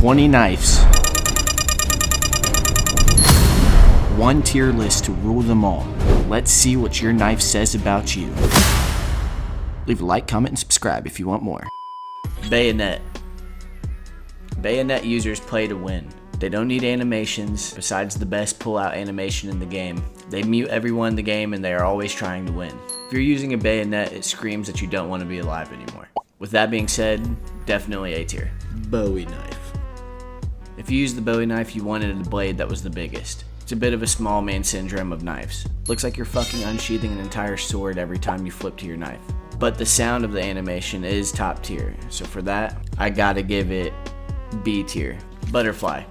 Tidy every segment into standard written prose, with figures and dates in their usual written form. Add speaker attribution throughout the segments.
Speaker 1: 20 knives. One tier list to rule them all. Let's see what your knife says about you. Leave a like, comment, and subscribe if you want more. Bayonet. Bayonet users play to win. They don't need animations besides the best pull-out animation in the game. They mute everyone in the game and they are always trying to win. If you're using a bayonet, it screams that you don't want to be alive anymore. With that being said, definitely A tier. Bowie knife. If you use the Bowie knife, you wanted a blade that was the biggest. It's a bit of a small man syndrome of knives. Looks like you're fucking unsheathing an entire sword every time you flip to your knife. But the sound of the animation is top tier, so for that, I gotta give it B tier. Butterfly.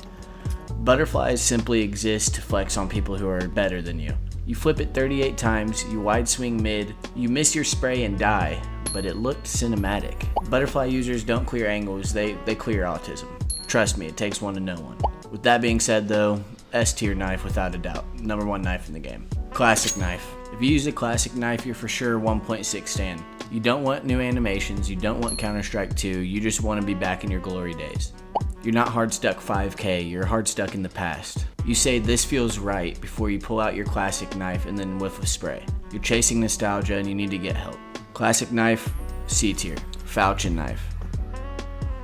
Speaker 1: Butterflies simply exist to flex on people who are better than you. You flip it 38 times, you wide swing mid, you miss your spray and die, but it looked cinematic. Butterfly users don't clear angles, they clear autism. Trust me, it takes one to know one. With that being said though, S tier knife without a doubt. Number 1 knife in the game. Classic knife. If you use a classic knife, you're for sure 1.6 stan. You don't want new animations, you don't want Counter-Strike 2, you just want to be back in your glory days. You're not hard stuck 5K, you're hard stuck in the past. You say this feels right before you pull out your classic knife and then whiff a spray. You're chasing nostalgia and you need to get help. Classic knife, C tier. Falchion knife.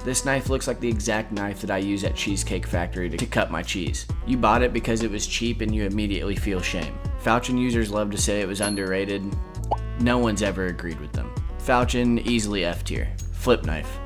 Speaker 1: This knife looks like the exact knife that I use at Cheesecake Factory to cut my cheese. You bought it because it was cheap and you immediately feel shame. Falchion users love to say it was underrated. No one's ever agreed with them. Falchion, easily F tier. Flip knife.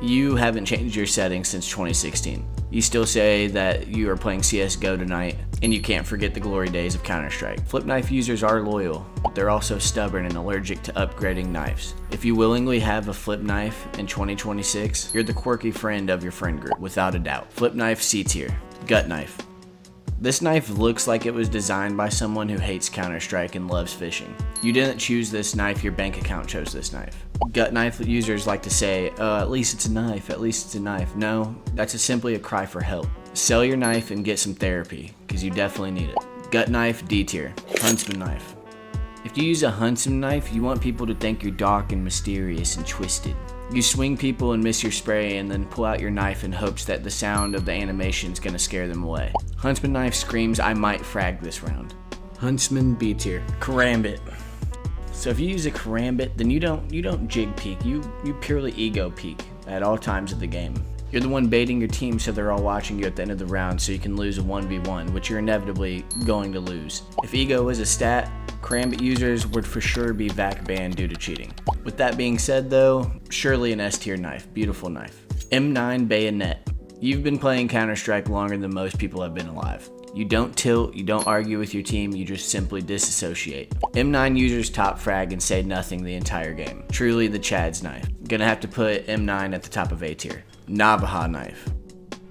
Speaker 1: You haven't changed your settings since 2016. You still say that you are playing CSGO tonight, and you can't forget the glory days of Counter-Strike. Flip knife users are loyal, but they're also stubborn and allergic to upgrading knives. If you willingly have a flip knife in 2026, you're the quirky friend of your friend group, without a doubt. Flip knife, C tier. Gut knife. This knife looks like it was designed by someone who hates Counter-Strike and loves fishing. You didn't choose this knife, your bank account chose this knife. Gut knife users like to say, at least it's a knife, at least it's a knife. No, that's simply a cry for help. Sell your knife and get some therapy, because you definitely need it. Gut knife, D tier. Huntsman knife. If you use a huntsman knife, you want people to think you're dark and mysterious and twisted. You swing people and miss your spray and then pull out your knife in hopes that the sound of the animation is going to scare them away. Huntsman knife screams, I might frag this round. Huntsman, B tier. Karambit. So if you use a karambit, then you don't jig peek, you purely ego peek at all times of the game. You're the one baiting your team so they're all watching you at the end of the round so you can lose a 1v1, which you're inevitably going to lose. If ego was a stat, Karambit users would for sure be VAC banned due to cheating. With that being said though, surely an S tier knife, beautiful knife. M9 Bayonet. You've been playing Counter-Strike longer than most people have been alive. You don't tilt, you don't argue with your team, you just simply disassociate. M9 users top frag and say nothing the entire game. Truly the Chad's knife. Gonna have to put M9 at the top of A tier. Navaja knife.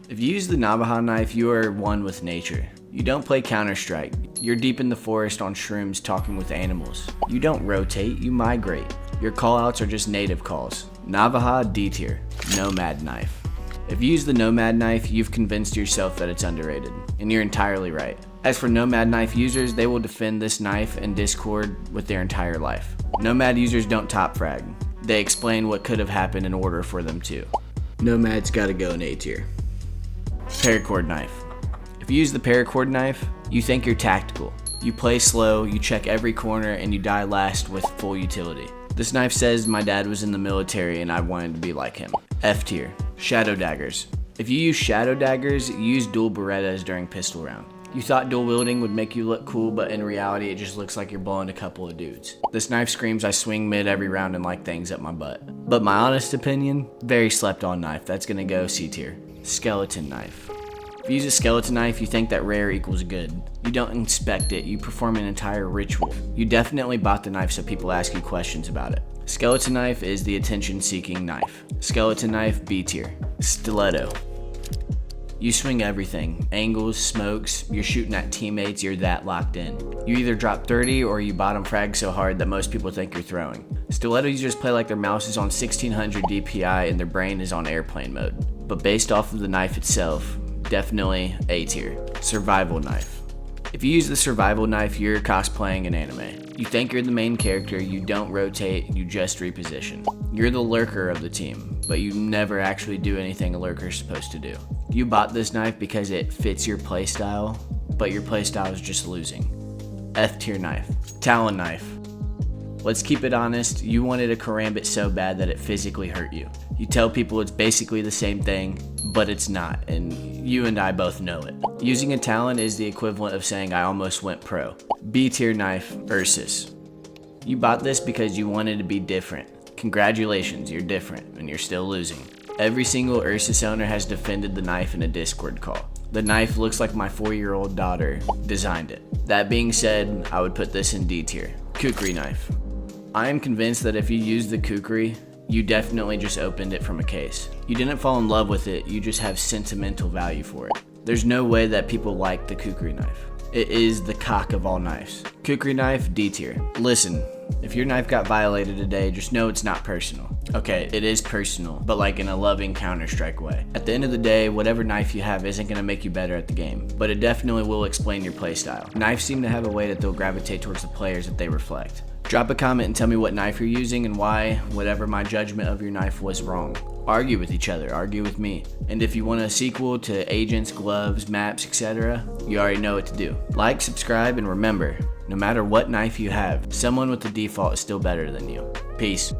Speaker 1: If you use the Navaja knife, you are one with nature. You don't play Counter-Strike. You're deep in the forest on shrooms talking with animals. You don't rotate, you migrate. Your callouts are just native calls. Navaja, D tier. Nomad knife. If you use the Nomad knife, you've convinced yourself that it's underrated, and you're entirely right. As for Nomad knife users, they will defend this knife in Discord with their entire life. Nomad users don't top frag. They explain what could have happened in order for them to. Nomad's gotta go in A tier. Paracord knife. If you use the paracord knife, you think you're tactical. You play slow, you check every corner, and you die last with full utility. This knife says my dad was in the military and I wanted to be like him. F tier. Shadow daggers. If you use shadow daggers, you use dual Berettas during pistol round. You thought dual wielding would make you look cool, but in reality it just looks like you're blowing a couple of dudes. This knife screams I swing mid every round and like things up my butt. But my honest opinion, very slept on knife. That's gonna go C tier. Skeleton knife. If you use a skeleton knife, you think that rare equals good. You don't inspect it, you perform an entire ritual. You definitely bought the knife so people ask you questions about it. Skeleton knife is the attention-seeking knife. Skeleton knife, B tier. Stiletto. You swing everything. Angles, smokes, you're shooting at teammates, you're that locked in. You either drop 30 or you bottom frag so hard that most people think you're throwing. Stiletto users play like their mouse is on 1600 DPI and their brain is on airplane mode. But based off of the knife itself, definitely A tier. Survival knife. If you use the survival knife, you're cosplaying an anime. You think you're the main character, you don't rotate, you just reposition. You're the lurker of the team, but you never actually do anything a lurker's supposed to do. You bought this knife because it fits your playstyle, but your playstyle is just losing. F tier knife. Talon knife. Let's keep it honest, you wanted a Karambit so bad that it physically hurt you. You tell people it's basically the same thing, but it's not, and you and I both know it. Using a Talon is the equivalent of saying I almost went pro. B tier knife, Ursus. You bought this because you wanted to be different. Congratulations, you're different, and you're still losing. Every single Ursus owner has defended the knife in a Discord call. The knife looks like my 4-year-old daughter designed it. That being said, I would put this in D tier. Kukri knife. I am convinced that if you use the Kukri, you definitely just opened it from a case. You didn't fall in love with it, you just have sentimental value for it. There's no way that people like the Kukri knife. It is the cock of all knives. Kukri knife, D tier. Listen, if your knife got violated today, just know it's not personal. Okay, it is personal, but like in a loving Counter-Strike way. At the end of the day, whatever knife you have isn't gonna make you better at the game, but it definitely will explain your playstyle. Knives seem to have a way that they'll gravitate towards the players that they reflect. Drop a comment and tell me what knife you're using and why whatever my judgment of your knife was wrong. Argue with each other, argue with me. And if you want a sequel to agents, gloves, maps, etc., you already know what to do. Like, subscribe, and remember, no matter what knife you have, someone with the default is still better than you. Peace.